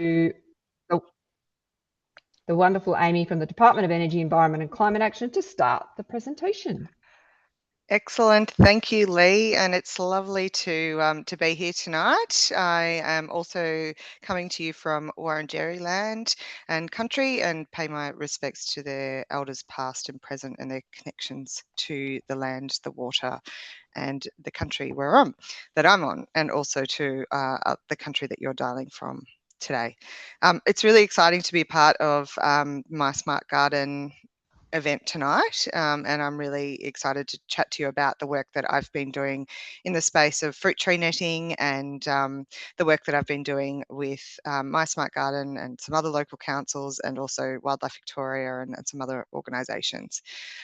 the the wonderful Amy from the Department of Energy, Environment and Climate Action to start the presentation. Excellent. Thank you, Lee. And it's lovely to be here tonight. I am also coming to you from Wurundjeri land and country and pay my respects to their elders past and present and their connections to the land, the water and the country that I'm on, and also to the country that you're dialing from today. It's really exciting to be part of My Smart Garden event tonight, and I'm really excited to chat to you about the work that I've been doing in the space of fruit tree netting and the work that I've been doing with My Smart Garden and some other local councils and also Wildlife Victoria and some other organisations.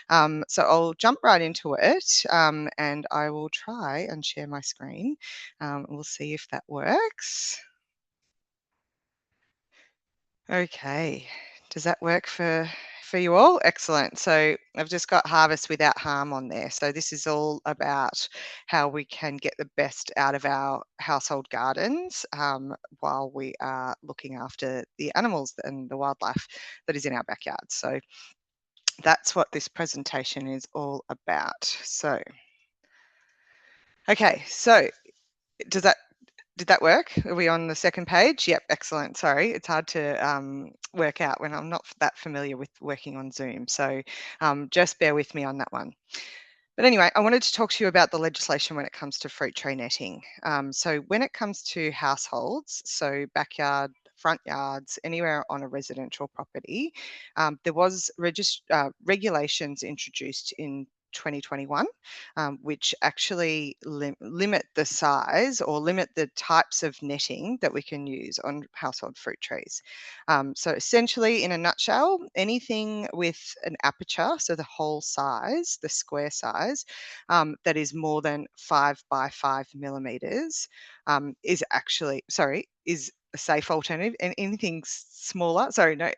So I'll jump right into it and I will try and share my screen. We'll see if that works. Okay, does that work for you all? Excellent. So I've just got Harvest Without Harm on there. So this is all about how we can get the best out of our household gardens while we are looking after the animals and the wildlife that is in our backyard. So that's what this presentation is all about. So, okay, so did that work? Are we on the second page? Yep, excellent. Sorry, it's hard to work out when I'm not that familiar with working on Zoom. So just bear with me on that one. But anyway, I wanted to talk to you about the legislation when it comes to fruit tree netting. So when it comes to households, so backyard, front yards, anywhere on a residential property, there was regulations introduced in 2021, which actually limit the size or limit the types of netting that we can use on household fruit trees. So essentially, in a nutshell, anything with an aperture, so the whole size, the square size, that is more than 5 by 5 millimeters, is a safe alternative. And anything smaller,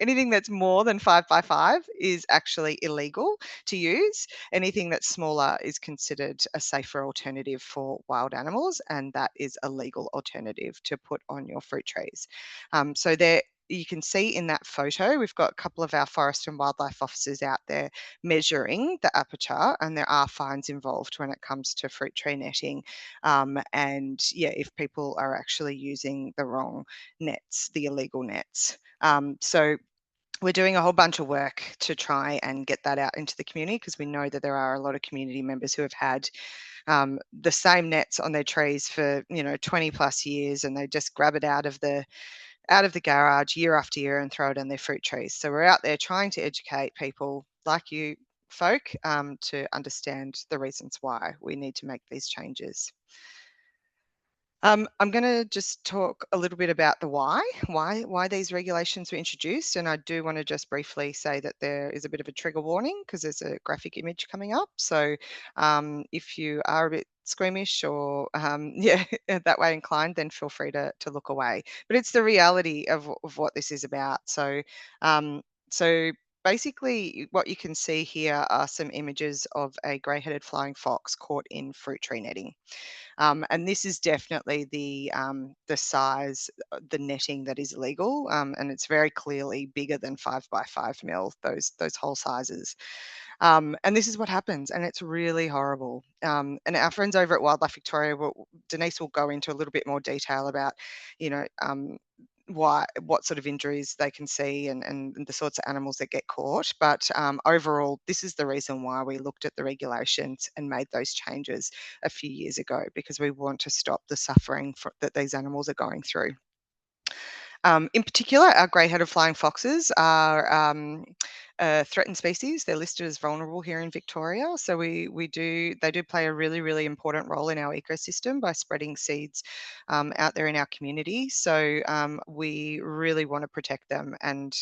anything that's more than 5 by 5 is actually illegal to use. Anything that's smaller is considered a safer alternative for wild animals, and that is a legal alternative to put on your fruit trees. So you can see in that photo, we've got a couple of our forest and wildlife officers out there measuring the aperture, and there are fines involved when it comes to fruit tree netting. And yeah, if people are actually using the wrong nets, the illegal nets. So we're doing a whole bunch of work to try and get that out into the community, because we know that there are a lot of community members who have had the same nets on their trees for 20 plus years, and they just grab it out of the garage year after year and throw it on their fruit trees. So we're out there trying to educate people like you folk to understand the reasons why we need to make these changes. I'm going to just talk a little bit about the why these regulations were introduced, and I do want to just briefly say that there is a bit of a trigger warning because there's a graphic image coming up. So if you are a bit squeamish or that way inclined, then feel free to look away. But it's the reality of what this is about. So so basically what you can see here are some images of a grey-headed flying fox caught in fruit tree netting. And this is definitely the size, the netting that is illegal, and it's very clearly bigger than 5 by 5 mil. Those whole sizes. And this is what happens, and it's really horrible. And our friends over at Wildlife Victoria, Denise will go into a little bit more detail about, what sort of injuries they can see and the sorts of animals that get caught. But overall, this is the reason why we looked at the regulations and made those changes a few years ago, because we want to stop the suffering that these animals are going through. In particular, our grey-headed flying foxes are threatened species. They're listed as vulnerable here in Victoria. So they do play a really, really important role in our ecosystem by spreading seeds out there in our community. So we really want to protect them. And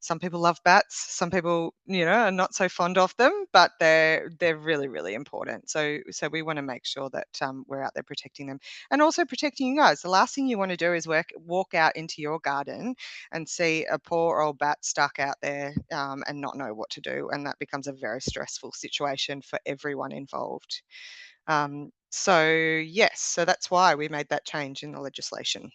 some people love bats, some people, are not so fond of them, but they're really, really important. So we want to make sure that we're out there protecting them and also protecting you guys. The last thing you want to do is walk out into your garden and see a poor old bat stuck out there and not know what to do. And that becomes a very stressful situation for everyone involved. So yes, so that's why we made that change in the legislation.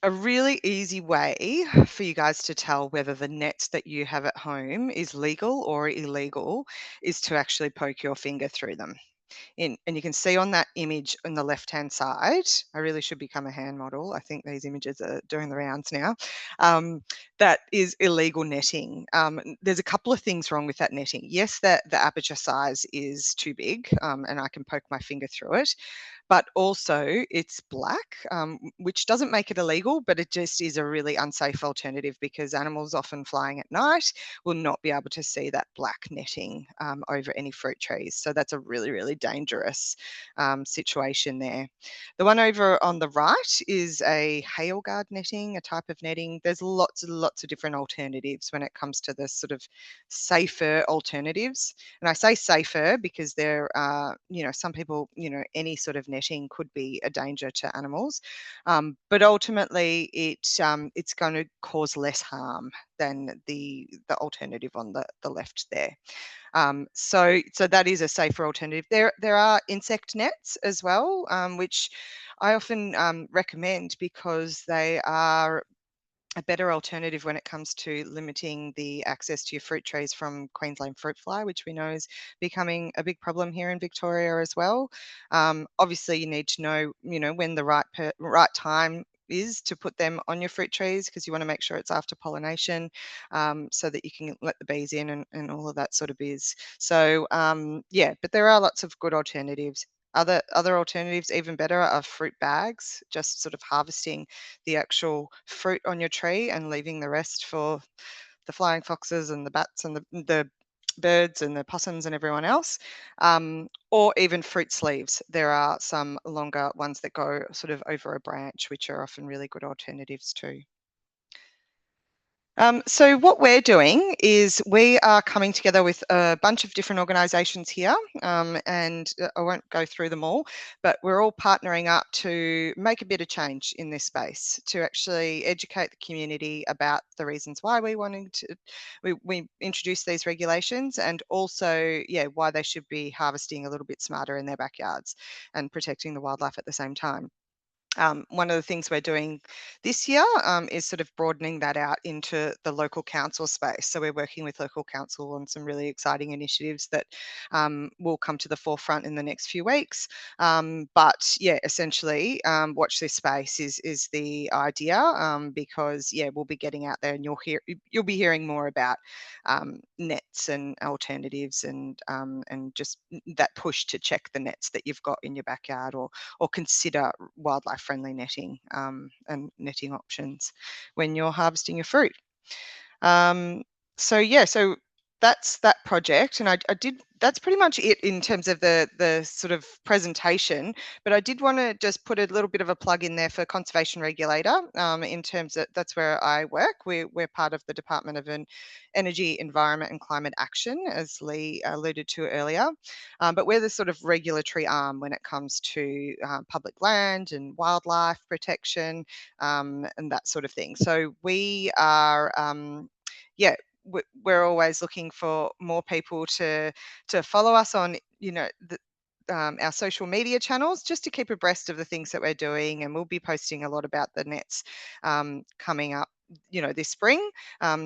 A really easy way for you guys to tell whether the net that you have at home is legal or illegal is to actually poke your finger through them. And you can see on that image on the left-hand side, I really should become a hand model. I think these images are doing the rounds now. That is illegal netting. There's a couple of things wrong with that netting. Yes, that the aperture size is too big, and I can poke my finger through it, but also it's black, which doesn't make it illegal, but it just is a really unsafe alternative because animals often flying at night will not be able to see that black netting over any fruit trees. So that's a really, really dangerous situation there. The one over on the right is a hail guard netting, a type of netting. There's lots and lots of different alternatives when it comes to the sort of safer alternatives. And I say safer because there are, some people, any sort of netting could be a danger to animals. But ultimately, it's going to cause less harm than the alternative on the left there. So that is a safer alternative. There are insect nets as well, which I often recommend because they are a better alternative when it comes to limiting the access to your fruit trees from Queensland fruit fly, which we know is becoming a big problem here in Victoria as well. Obviously, you need to know, when the right time is to put them on your fruit trees because you want to make sure it's after pollination, so that you can let the bees in and all of that sort of biz. So yeah, but there are lots of good alternatives. Other alternatives, even better, are fruit bags, just sort of harvesting the actual fruit on your tree and leaving the rest for the flying foxes and the bats and the birds and the possums and everyone else, or even fruit sleeves. There are some longer ones that go sort of over a branch, which are often really good alternatives too. So what we're doing is we are coming together with a bunch of different organisations here, and I won't go through them all, but we're all partnering up to make a bit of change in this space, to actually educate the community about the reasons why we introduce these regulations, and also, why they should be harvesting a little bit smarter in their backyards and protecting the wildlife at the same time. One of the things we're doing this year is sort of broadening that out into the local council space. So we're working with local council on some really exciting initiatives that will come to the forefront in the next few weeks. But yeah, essentially, watch this space is the idea, because we'll be getting out there and you'll be hearing more about nets and alternatives and just that push to check the nets that you've got in your backyard, or consider wildlife friendly netting and netting options when you're harvesting your fruit. So that's that project, and I did. That's pretty much it in terms of the sort of presentation. But I did want to just put a little bit of a plug in there for Conservation Regulator. In terms of that's where I work. We're part of the Department of Energy, Environment and Climate Action, as Lee alluded to earlier. But we're the sort of regulatory arm when it comes to public land and wildlife protection, and that sort of thing. So we are, we're always looking for more people to follow us on, our social media channels, just to keep abreast of the things that we're doing. And we'll be posting a lot about the nets coming up, this spring.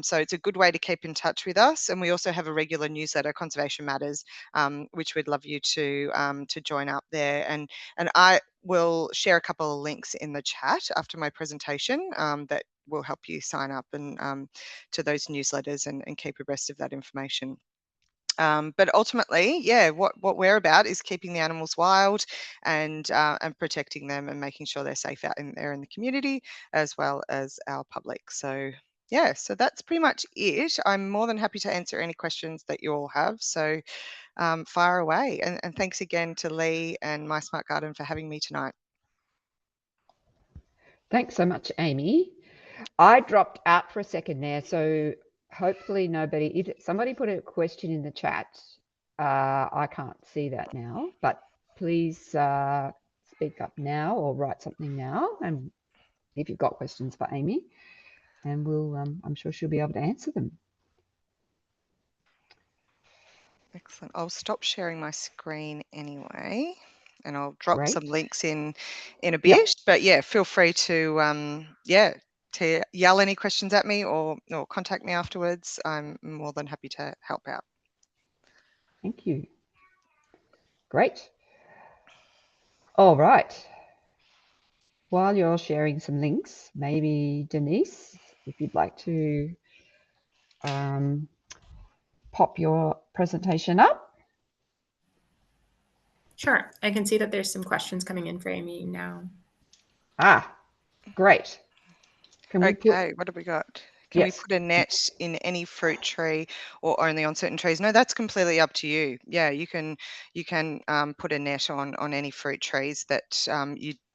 So it's a good way to keep in touch with us. And we also have a regular newsletter, Conservation Matters, which we'd love you to join up there. And I will share a couple of links in the chat after my presentation that will help you sign up and to those newsletters and keep abreast of that information. But ultimately, what we're about is keeping the animals wild and protecting them and making sure they're safe out there in the community as well as our public. So so that's pretty much it. I'm more than happy to answer any questions that you all have. So fire away. And thanks again to Lee and My Smart Garden for having me tonight. Thanks so much, Amy. I dropped out for a second there, so hopefully nobody, if somebody put a question in the chat, I can't see that now, but please speak up now or write something now, and if you've got questions for Amy, and we'll, I'm sure she'll be able to answer them. Excellent. I'll stop sharing my screen anyway. and I'll drop Great. some links in a bit. Yep. But yeah, feel free to to yell any questions at me or contact me afterwards. I'm more than happy to help out. Thank you. Great. All right. While you're sharing some links, maybe Denise, if you'd like to pop your presentation up. Sure. I can see that there's some questions coming in for Amy now. Ah, great. Can we put... Okay, what have we got? Can we put a net in any fruit tree or only on certain trees? No, that's completely up to you. Yeah, you can put a net on any fruit trees that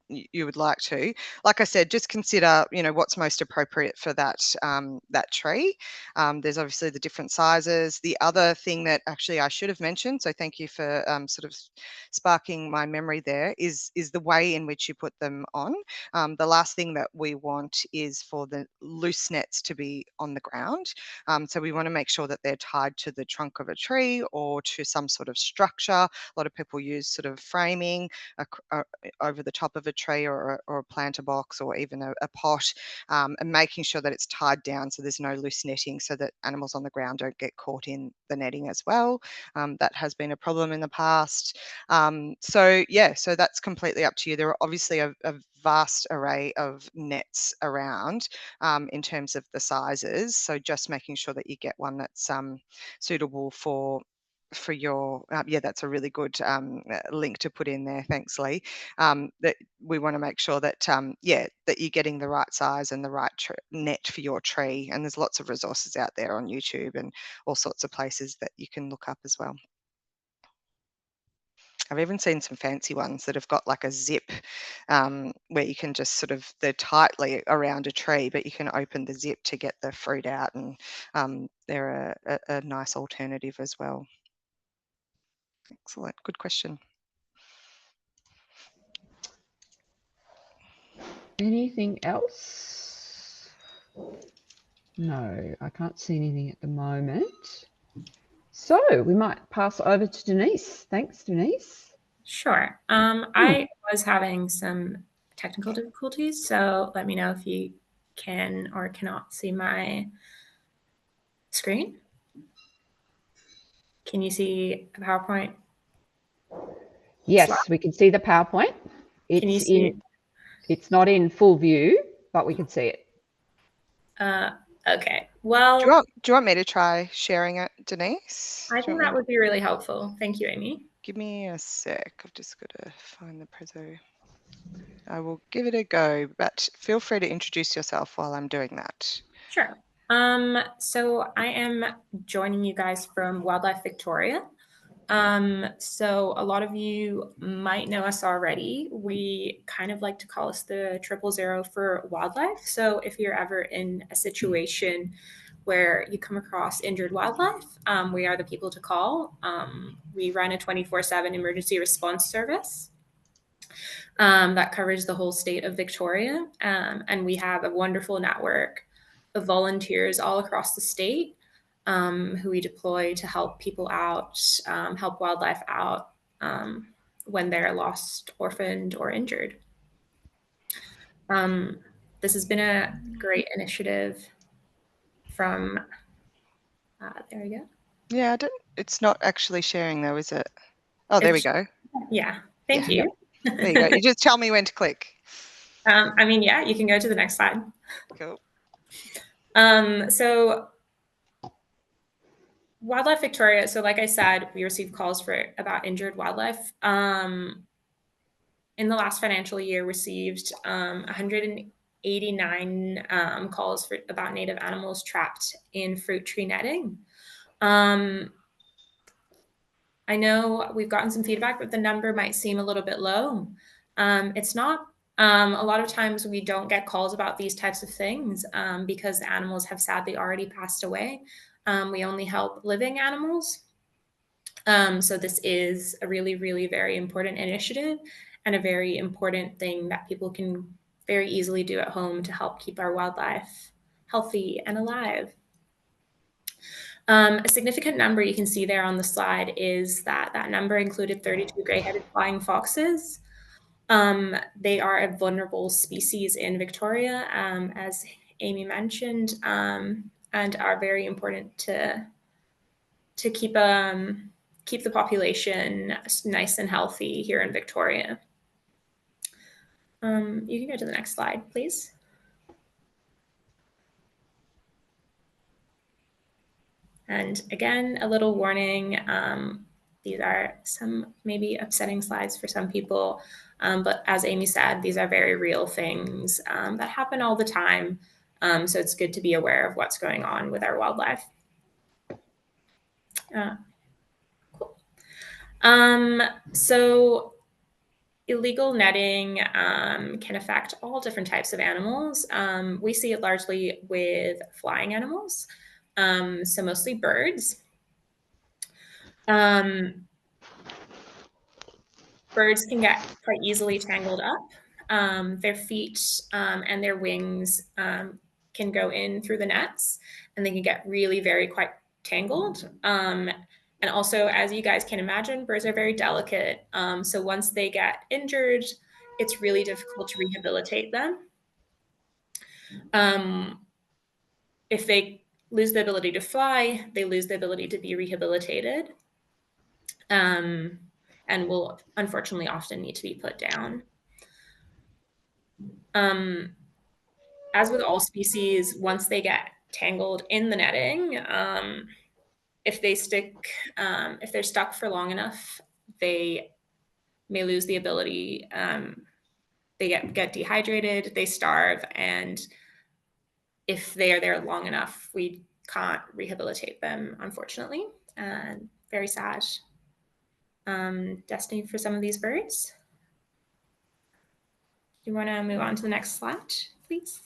you would like to. Like I said, just consider, what's most appropriate for that that tree. There's obviously the different sizes. The other thing that actually I should have mentioned, so thank you for sort of sparking my memory there, is the way in which you put them on. The last thing that we want is for the loose nets to be on the ground. So we want to make sure that they're tied to the trunk of a tree or to some sort of structure. A lot of people use sort of framing over the top of a tree or a planter box or even a pot, and making sure that it's tied down so there's no loose netting so that animals on the ground don't get caught in the netting as well. That has been a problem in the past. So that's completely up to you. There are obviously a vast array of nets around in terms of the sizes. So just making sure that you get one that's suitable for your that's a really good link to put in there. Thanks, Lee. That we want to make sure that that you're getting the right size and the right net for your tree. And there's lots of resources out there on YouTube and all sorts of places that you can look up as well. I've even seen some fancy ones that have got like a zip where you can just they're tightly around a tree, but you can open the zip to get the fruit out, and they're a nice alternative as well. Excellent, good question. Anything else? No, I can't see anything at the moment. So we might pass over to Denise. Thanks, Denise. Sure. I was having some technical difficulties, so let me know if you can or cannot see my screen. Can you see the PowerPoint? Yes, slide? we can see the PowerPoint. Can you see it? It's not in full view, but we can see it. Okay. Well, do you want me to try sharing it, Denise? I think that would be really helpful. Thank you, Amy. Give me a sec. I've just got to find the preso. I will give it a go, but feel free to introduce yourself while I'm doing that. Sure. So I am joining you guys from Wildlife Victoria. So a lot of you might know us already. We kind of like to call us the 000 for wildlife. So if you're ever in a situation where you come across injured wildlife, we are the people to call. We run a 24/7 emergency response service that covers the whole state of Victoria. And we have a wonderful network of volunteers all across the state who we deploy to help people out, help wildlife out when they're lost, orphaned, or injured. This has been a great initiative from, there we go. Yeah, it's not actually sharing though, is it? Oh, there we go. Yeah, thank you. There you go. You just tell me when to click. I mean, yeah, you can go to the next slide. Cool. So Wildlife Victoria, so like I said, we receive calls about injured wildlife. In the last financial year, received 189 calls about native animals trapped in fruit tree netting. I know we've gotten some feedback that the number might seem a little bit low. It's not. A lot of times we don't get calls about these types of things because the animals have sadly already passed away. We only help living animals. So this is a really, really very important initiative and a very important thing that people can very easily do at home to help keep our wildlife healthy and alive. A significant number you can see there on the slide is that number included 32 gray-headed flying foxes. They are a vulnerable species in Victoria, as Amy mentioned, and are very important to keep the population nice and healthy here in Victoria. You can go to the next slide, please. And again, a little warning. These are some maybe upsetting slides for some people, but as Amy said, these are very real things that happen all the time. So it's good to be aware of what's going on with our wildlife. Cool. So illegal netting can affect all different types of animals. We see it largely with flying animals, so mostly birds. Birds can get quite easily tangled up. Their feet and their wings can go in through the nets, and they can get really quite tangled. And also, as you guys can imagine, birds are very delicate. So once they get injured, it's really difficult to rehabilitate them. If they lose the ability to fly, they lose the ability to be rehabilitated. And will unfortunately often need to be put down. As with all species, once they get tangled in the netting, if they're stuck for long enough, they may lose the ability. They get dehydrated, they starve, and if they are there long enough, we can't rehabilitate them, unfortunately. Very sad destiny for some of these birds. Do you want to move on to the next slide, please?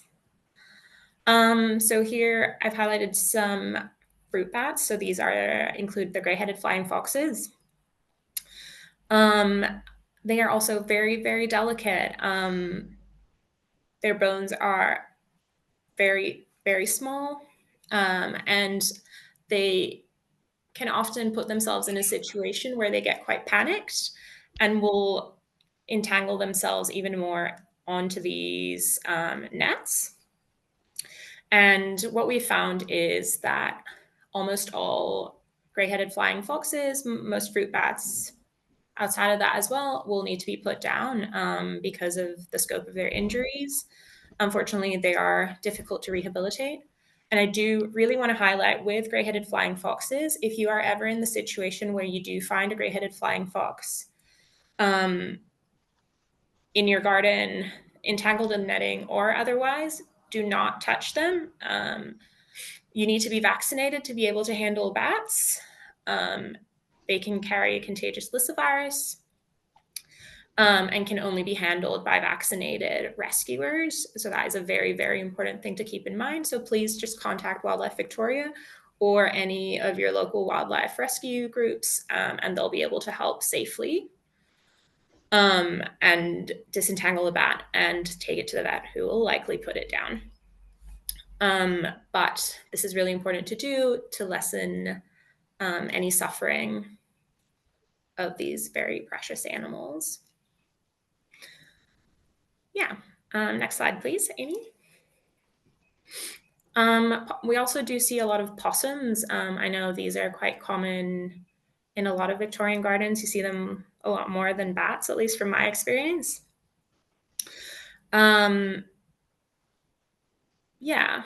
So here I've highlighted some fruit bats. So these include the gray-headed flying foxes. They are also very delicate. Their bones are very small, and they can often put themselves in a situation where they get quite panicked and will entangle themselves even more onto these nets. And what we found is that almost all gray-headed flying foxes, most fruit bats outside of that as well, will need to be put down because of the scope of their injuries. Unfortunately, they are difficult to rehabilitate. And I do really want to highlight with gray-headed flying foxes, if you are ever in the situation where you do find a gray-headed flying fox in your garden, entangled in netting or otherwise, do not touch them. You need to be vaccinated to be able to handle bats. They can carry a contagious lyssavirus and can only be handled by vaccinated rescuers. So that is a very important thing to keep in mind. So please just contact Wildlife Victoria or any of your local wildlife rescue groups, and they'll be able to help safely and disentangle the bat and take it to the vet, who will likely put it down. But this is really important to do to lessen any suffering of these very precious animals. Yeah. Next slide, please, Amy. We also do see a lot of possums. I know these are quite common in a lot of Victorian gardens. You see them a lot more than bats, at least from my experience. Yeah,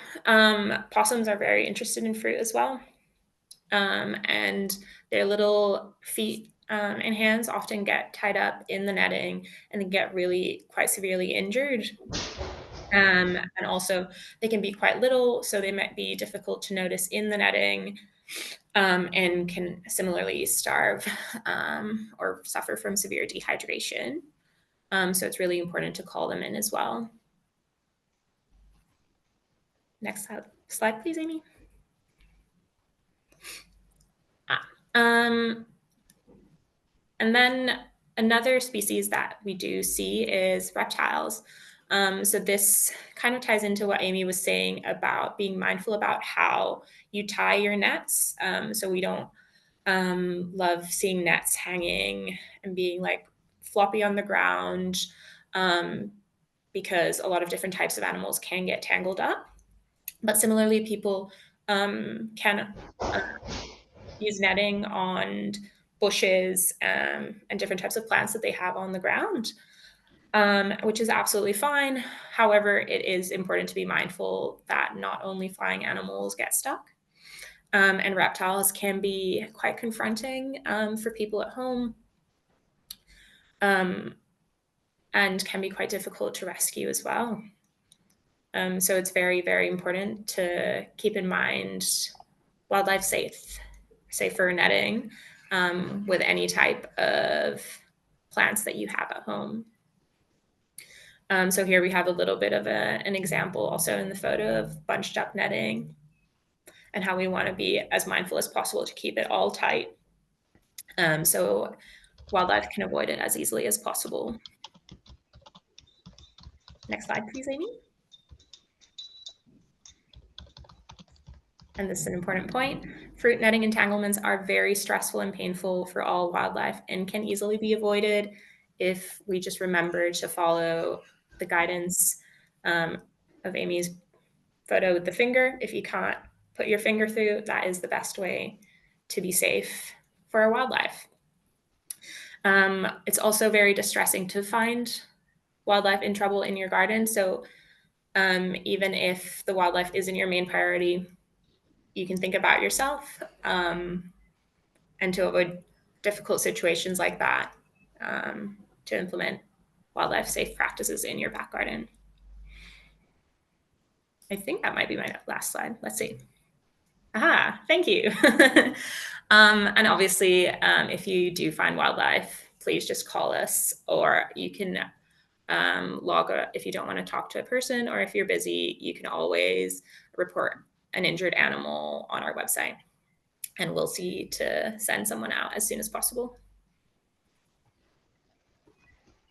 possums are very interested in fruit as well. And their little feet and hands often get tied up in the netting and then get really quite severely injured. And also they can be quite little, so they might be difficult to notice in the netting and can similarly starve or suffer from severe dehydration. So it's really important to call them in as well. Next slide, please, Amy. And then another species that we do see is reptiles. So this kind of ties into what Amy was saying about being mindful about how you tie your nets. So we don't love seeing nets hanging and being like floppy on the ground, because a lot of different types of animals can get tangled up. But similarly, people can use netting on bushes and different types of plants that they have on the ground, which is absolutely fine. However, it is important to be mindful that not only flying animals get stuck, and reptiles can be quite confronting for people at home, and can be quite difficult to rescue as well. So it's very, very important to keep in mind wildlife safer netting with any type of plants that you have at home. So here we have a little bit of an example also in the photo of bunched up netting and how we want to be as mindful as possible to keep it all tight, so wildlife can avoid it as easily as possible. Next slide, please, Amy. And this is an important point. Fruit netting entanglements are very stressful and painful for all wildlife and can easily be avoided if we just remember to follow the guidance of Amy's photo with the finger. If you can't put your finger through, that is the best way to be safe for our wildlife. It's also very distressing to find wildlife in trouble in your garden. So even if the wildlife isn't your main priority, you can think about yourself, and to avoid difficult situations like that, to implement wildlife safe practices in your back garden. I think that might be my last slide. Let's see. Aha, thank you. And obviously, if you do find wildlife, please just call us, or you can log if you don't want to talk to a person, or if you're busy, you can always report an injured animal on our website, and we'll see to send someone out as soon as possible.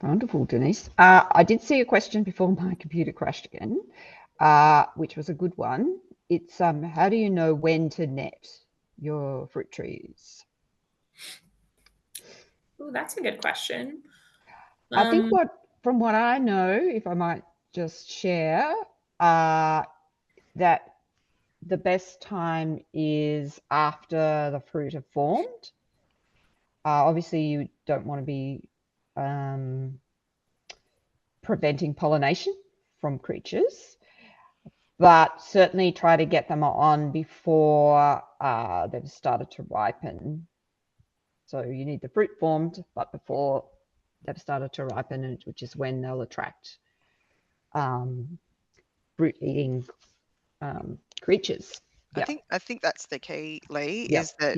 Wonderful, Denise. I did see a question before my computer crashed again, which was a good one. It's how do you know when to net your fruit trees? Oh, that's a good question. I think from what I know, if I might just share, that the best time is after the fruit have formed. Obviously, you don't want to be preventing pollination from creatures, but certainly try to get them on before they've started to ripen. So you need the fruit formed, but before they've started to ripen, which is when they'll attract fruit-eating creatures. Yep. I think that's the key, Lee, Yep. is that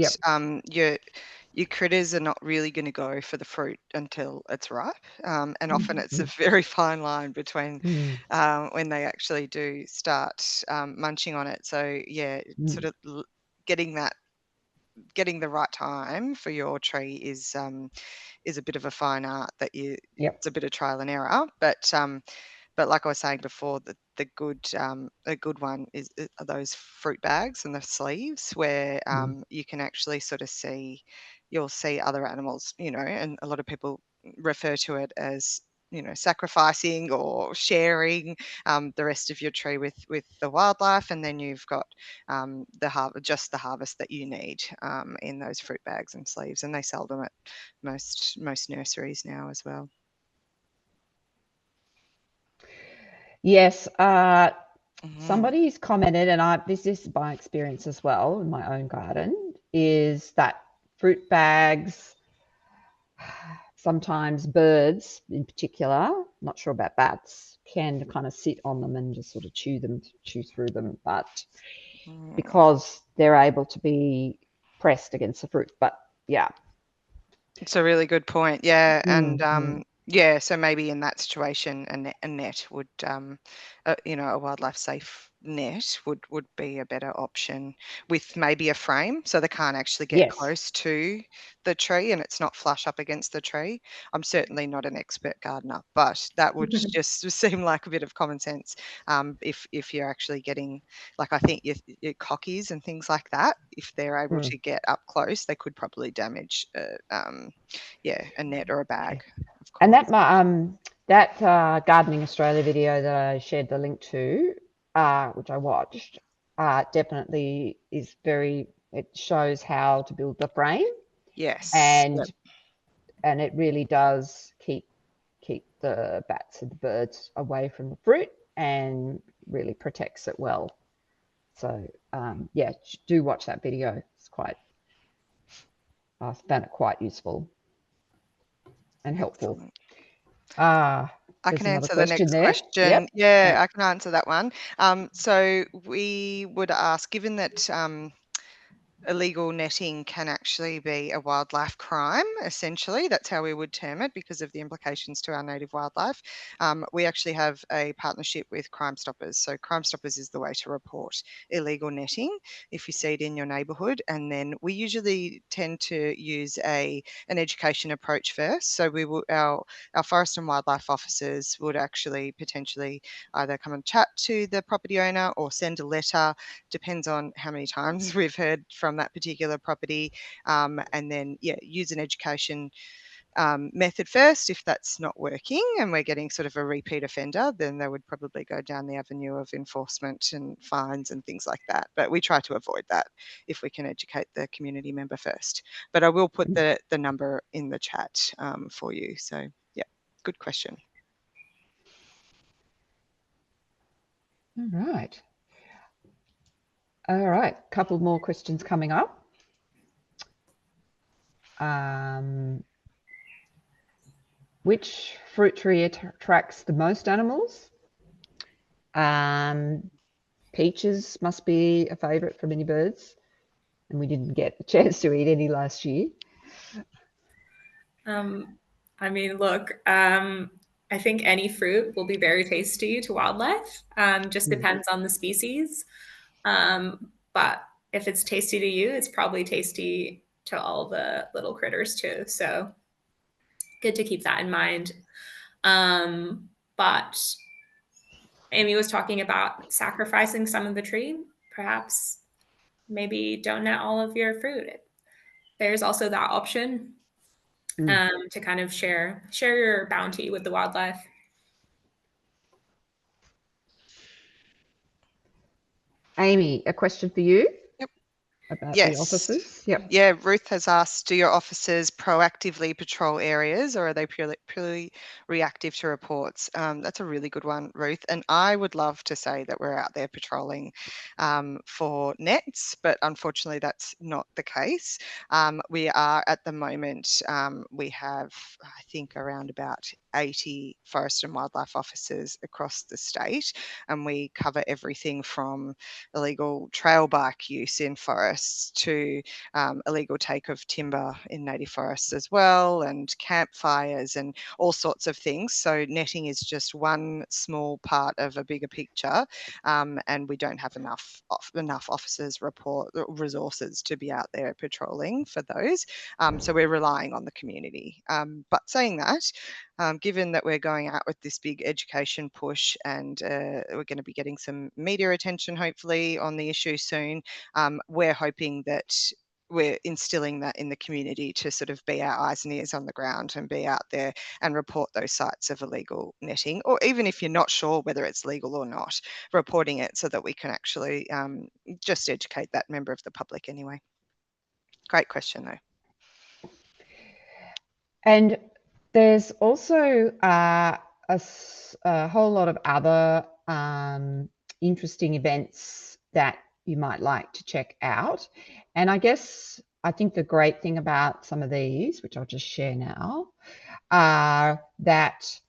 your critters are not really going to go for the fruit until it's ripe, and often it's a very fine line between when they actually do start munching on it. So yeah, sort of getting the right time for your tree is a bit of a fine art that it's a bit of trial and error, but like I was saying before, a good one are those fruit bags and the sleeves where you can actually sort of you'll see other animals, and a lot of people refer to it as, sacrificing or sharing the rest of your tree with the wildlife, and then you've got the harvest that you need in those fruit bags and sleeves, and they sell them at most nurseries now as well. Yes, somebody's commented, and this is my experience as well in my own garden, is that fruit bags, sometimes birds in particular, not sure about bats, can kind of sit on them and just sort of chew through them, but because they're able to be pressed against the fruit. But yeah, it's a really good point. Yeah, and Yeah, so maybe in that situation, a net would, you know, a wildlife safe net would be a better option, with maybe a frame so they can't actually get Yes. close to the tree and it's not flush up against the tree. I'm certainly not an expert gardener, but that would just seem like a bit of common sense. If you're actually getting, like, I think your cockies and things like that, if they're able to get up close, they could probably damage, yeah, a net or a bag. Of And course. that Gardening Australia video that I shared the link to, which I watched, definitely is it shows how to build the frame, Yes. and it really does keep the bats and the birds away from the fruit and really protects it well. So yeah, do watch that video. It's I found it quite useful and helpful. Excellent. I There's can another answer the question next there. question. Yep. Yeah, I can answer that one. So we would ask, given that illegal netting can actually be a wildlife crime, essentially. That's how we would term it because of the implications to our native wildlife. We actually have a partnership with Crime Stoppers. So Crime Stoppers is the way to report illegal netting if you see it in your neighbourhood. And then we usually tend to use an education approach first. So our forest and wildlife officers would actually potentially either come and chat to the property owner or send a letter, depends on how many times we've heard from that particular property, and then use an education method first. If that's not working and we're getting sort of a repeat offender, then they would probably go down the avenue of enforcement and fines and things like that. But we try to avoid that if we can educate the community member first. But I will put the number in the chat for you. So yeah, good question. All right, couple more questions coming up. Which fruit tree attracts the most animals? Peaches must be a favourite for many birds, and we didn't get a chance to eat any last year. I mean, look, I think any fruit will be very tasty to wildlife. Just depends on the species. But if it's tasty to you, it's probably tasty to all the little critters too. So good to keep that in mind. But Amy was talking about sacrificing some of the tree. Perhaps maybe don't net all of your fruit. There's also that option to kind of share your bounty with the wildlife. Amy, a question for you. Yep. About Yes. the officers. Yep. Yeah, Ruth has asked, do your officers proactively patrol areas or are they purely reactive to reports? That's a really good one, Ruth. And I would love to say that we're out there patrolling for nets, but unfortunately that's not the case. We are at the moment, we have, I think, around about 80 forest and wildlife officers across the state, and we cover everything from illegal trail bike use in forests to illegal take of timber in native forests as well, and campfires and all sorts of things. So netting is just one small part of a bigger picture, and we don't have enough officers resources to be out there patrolling for those. So we're relying on the community. But saying that, given that we're going out with this big education push and we're going to be getting some media attention hopefully on the issue soon, we're hoping that we're instilling that in the community to sort of be our eyes and ears on the ground and be out there and report those sites of illegal netting, or even if you're not sure whether it's legal or not, reporting it so that we can actually just educate that member of the public anyway. Great question though. And there's also a whole lot of other interesting events that you might like to check out. And I think the great thing about some of these, which I'll just share now, are that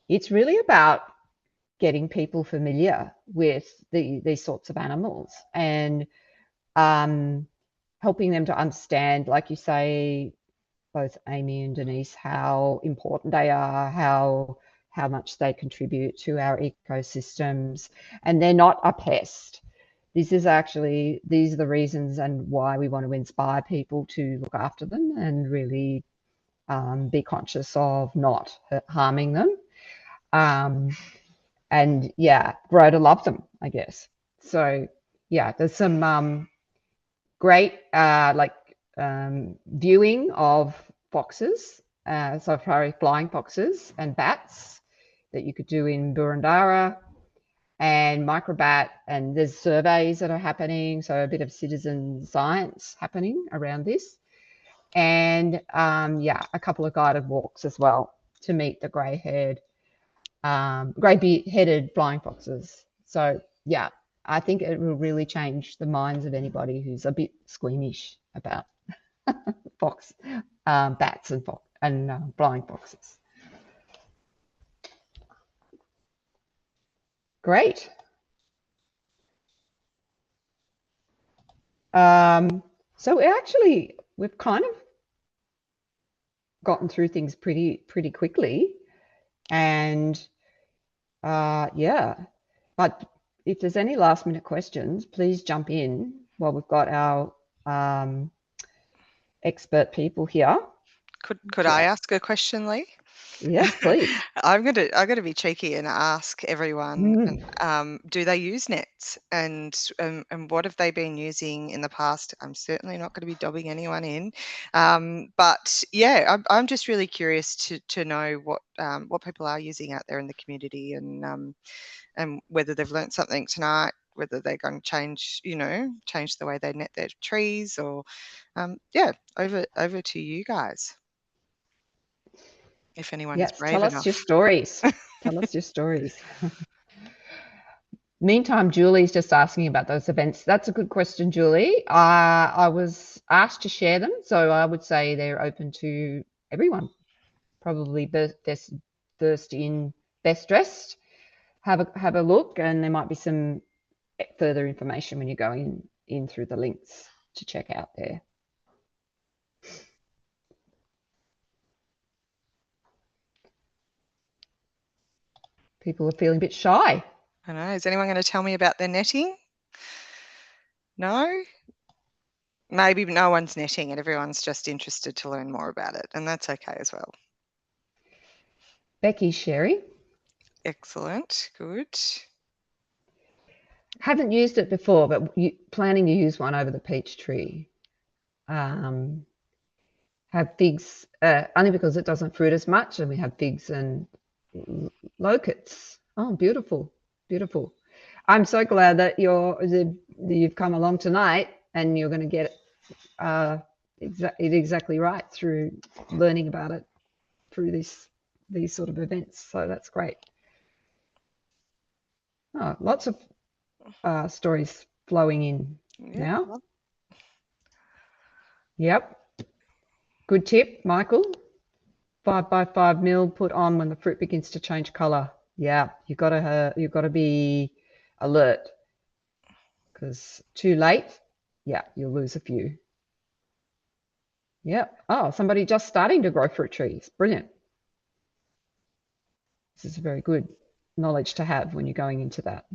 it's really about getting people familiar with these sorts of animals and helping them to understand, like you say, both Amy and Denise how important they are, how much they contribute to our ecosystems, and they're not a pest. These are the reasons and why we want to inspire people to look after them and really be conscious of not harming them. And yeah, grow to love them, I guess. So yeah, there's some great viewing of foxes, so flying foxes and bats that you could do in Burundara and microbat, and there's surveys that are happening, so a bit of citizen science happening around this. And yeah, a couple of guided walks as well to meet the grey-headed flying foxes. So yeah, I think it will really change the minds of anybody who's a bit squeamish about bats and flying foxes. Great. So we've kind of gotten through things pretty quickly, and yeah, but if there's any last minute questions, please jump in while we've got our expert people here. Could I ask a question, Lee? Yes, please. I'm gonna be cheeky and ask everyone, do they use nets, and what have they been using in the past? I'm certainly not going to be dobbing anyone in, but yeah, I'm just really curious to know what people are using out there in the community, and whether they've learnt something tonight, whether they're going to change the way they net their trees, or yeah, over to you guys. If anyone is Yes, brave tell enough. us your stories. Tell us your stories. Meantime, Julie's just asking about those events. That's a good question, Julie. I was asked to share them, so I would say they're open to everyone. Probably first in, best dressed. Have a look, and there might be some further information when you're going in through the links to check out there. People are feeling a bit shy. I know. Is anyone going to tell me about their netting? No? Maybe no one's netting and everyone's just interested to learn more about it, and that's okay as well. Becky Sherry. Excellent. Good. Haven't used it before, but planning to use one over the peach tree. Have figs, only because it doesn't fruit as much, and we have figs and locusts. Oh, beautiful, beautiful. I'm so glad that you've come along tonight, and you're going to get it exactly right through learning about it through these sort of events. So that's great. Oh, lots of stories flowing in now. Yep. Good tip, Michael. 5x5 mil put on when the fruit begins to change color. Yeah, you've got to be alert, because too late, yeah, you'll lose a few. Yep. Oh, somebody just starting to grow fruit trees. Brilliant. This is very good knowledge to have when you're going into that.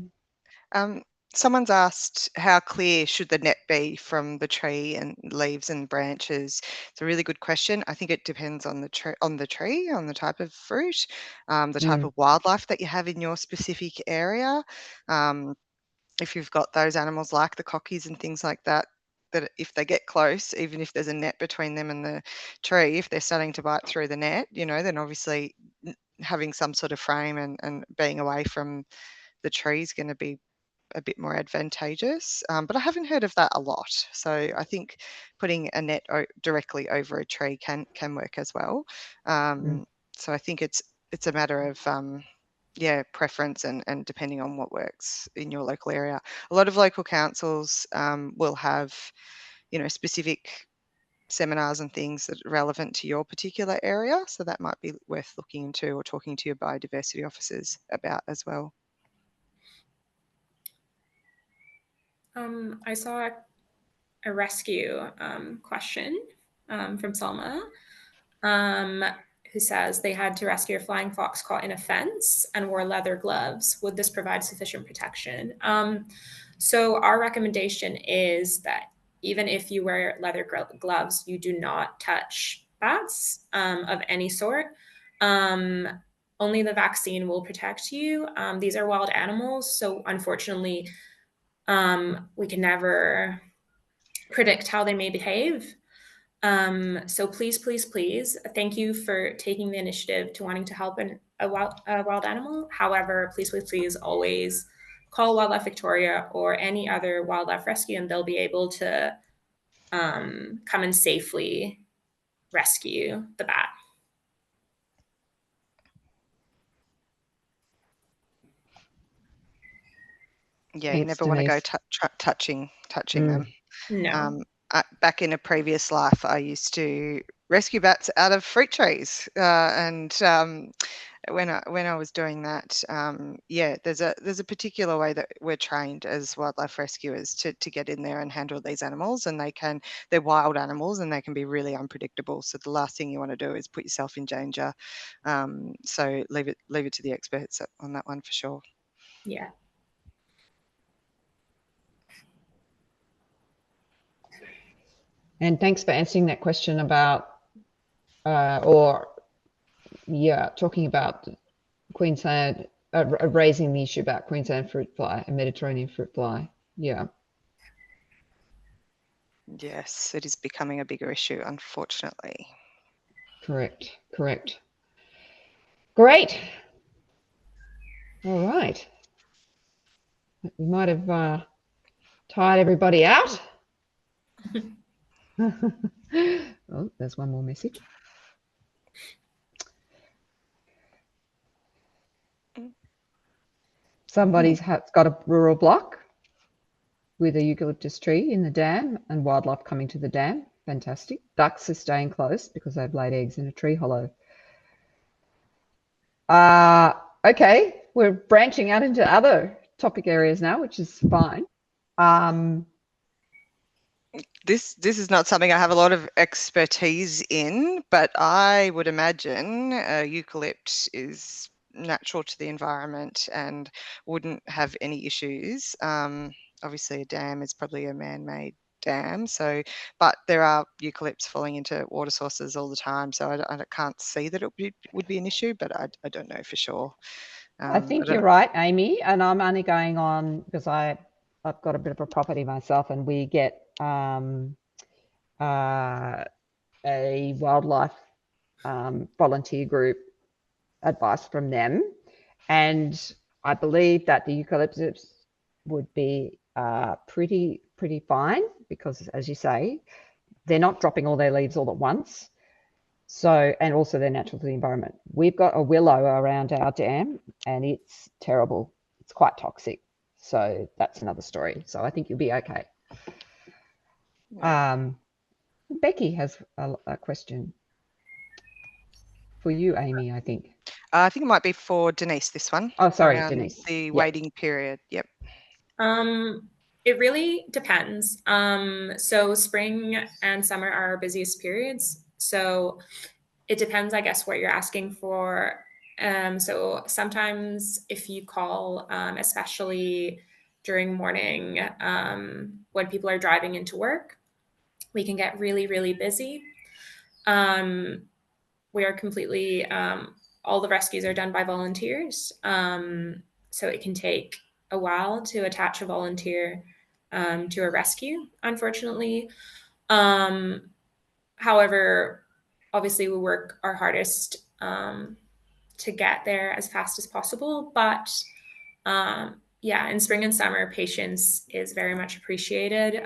Someone's asked, how clear should the net be from the tree and leaves and branches? It's a really good question. I think it depends on the tree, on the type of fruit, the type of wildlife that you have in your specific area. If you've got those animals like the cockies and things like that, that if they get close, even if there's a net between them and the tree, if they're starting to bite through the net, then obviously having some sort of frame and being away from the tree is going to be a bit more advantageous, but I haven't heard of that a lot. So I think putting a net directly over a tree can work as well. So I think it's a matter of preference and depending on what works in your local area. A lot of local councils will have specific seminars and things that are relevant to your particular area, so that might be worth looking into or talking to your biodiversity officers about as well. I saw a rescue question from Selma. who says they had to rescue a flying fox caught in a fence and wore leather gloves. Would this provide sufficient protection? So our recommendation is that even if you wear leather gloves, you do not touch bats of any sort. Only the vaccine will protect you. These are wild animals, so unfortunately, we can never predict how they may behave. So please, please, please, thank you for taking the initiative to wanting to help a wild animal. However, please, please, please always call Wildlife Victoria or any other wildlife rescue, and they'll be able to come and safely rescue the bat. Yeah, Thanks, you never want to go Denise. touching them. No. Back in a previous life, I used to rescue bats out of fruit trees, and when I was doing that, yeah, there's a particular way that we're trained as wildlife rescuers to get in there and handle these animals, and they're wild animals and they can be really unpredictable. So the last thing you want to do is put yourself in danger. So leave it to the experts on that one for sure. Yeah. And thanks for answering that question about, talking about Queensland, raising the issue about Queensland fruit fly and Mediterranean fruit fly. Yeah. Yes, it is becoming a bigger issue, unfortunately. Correct. Great. All right. We might have tired everybody out. Oh, there's one more message. Somebody's got a rural block with a eucalyptus tree in the dam and wildlife coming to the dam. Fantastic. Ducks are staying close because they've laid eggs in a tree hollow. Okay, we're branching out into other topic areas now, which is fine. This is not something I have a lot of expertise in, but I would imagine eucalypt is natural to the environment and wouldn't have any issues. Obviously, a dam is probably a man-made dam, but there are eucalypts falling into water sources all the time, so I can't see that it would be an issue, but I don't know for sure. I think you're right, Amy, and I'm only going on because I've got a bit of a property myself, and we get a wildlife volunteer group advice from them, and I believe that the eucalyptus would be pretty fine because, as you say, they're not dropping all their leaves all at once. So, and also they're natural to the environment. We've got a willow around our dam and it's terrible. It's quite toxic. So that's another story. So I think you'll be okay. Becky has a question for you, Amy, I think. I think it might be for Denise, this one. Oh, sorry, Denise. The waiting period. Yep. It really depends. So spring and summer are our busiest periods. So it depends, I guess, what you're asking for. So sometimes if you call, especially during morning, when people are driving into work, we can get really, really busy. We are completely, all the rescues are done by volunteers. So it can take a while to attach a volunteer to a rescue, unfortunately. However, obviously we work our hardest to get there as fast as possible, but yeah, in spring and summer, patience is very much appreciated.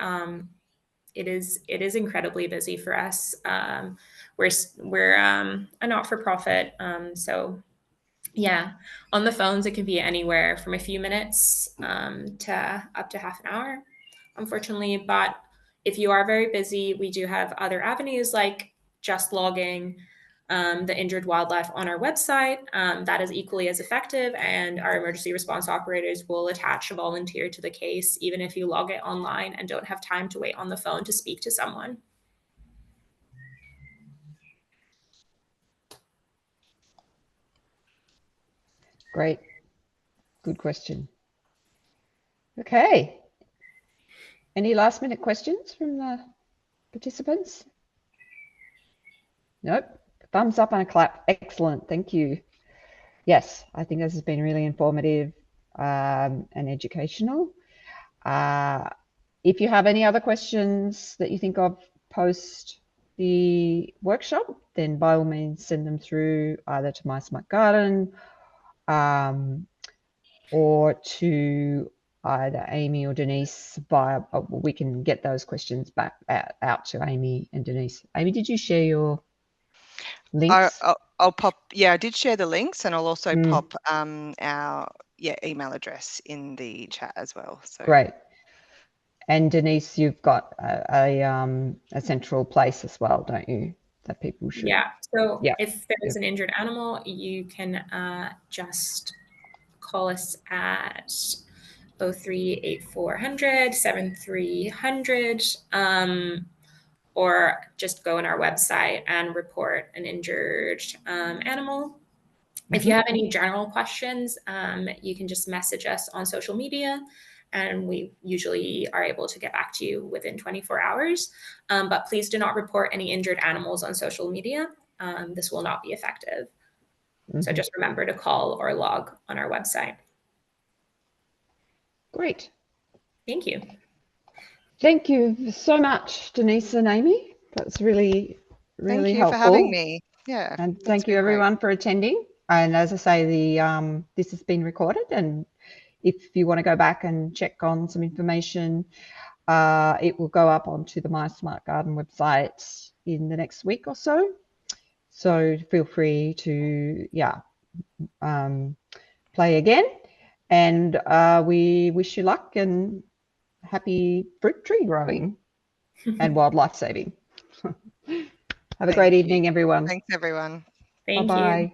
It is incredibly busy for us. We're a not-for-profit, so yeah, on the phones it can be anywhere from a few minutes to up to half an hour, unfortunately. But if you are very busy, we do have other avenues like just logging the injured wildlife on our website. That is equally as effective, and our emergency response operators will attach a volunteer to the case, even if you log it online and don't have time to wait on the phone to speak to someone. Great. Good question. Okay. Any last minute questions from the participants? Nope. Thumbs up and a clap. Excellent. Thank you. Yes, I think this has been really informative and educational. If you have any other questions that you think of post the workshop, then by all means send them through either to My Smart Garden or to either Amy or Denise. We can get those questions back out to Amy and Denise. Amy, did you share your links? I'll pop. Yeah, I did share the links, and I'll also pop our email address in the chat as well. So great. And Denise, you've got a central place as well, don't you? That people should. Yeah. So if there's an injured animal, you can just call us at 038400 7300, or just go on our website and report an injured animal. If you have any general questions, you can just message us on social media, and we usually are able to get back to you within 24 hours. But please do not report any injured animals on social media. This will not be effective. So just remember to call or log on our website. Great. Thank you. Thank you so much, Denise and Amy. That's really, really helpful. Thank you for having me. Yeah. And thank you everyone for attending. And as I say, this has been recorded, and if you want to go back and check on some information, it will go up onto the My Smart Garden website in the next week or so. So feel free to play again, and we wish you luck and happy fruit tree growing and wildlife saving. Have a great evening, everyone. Thanks, everyone. Thank you. Bye-bye.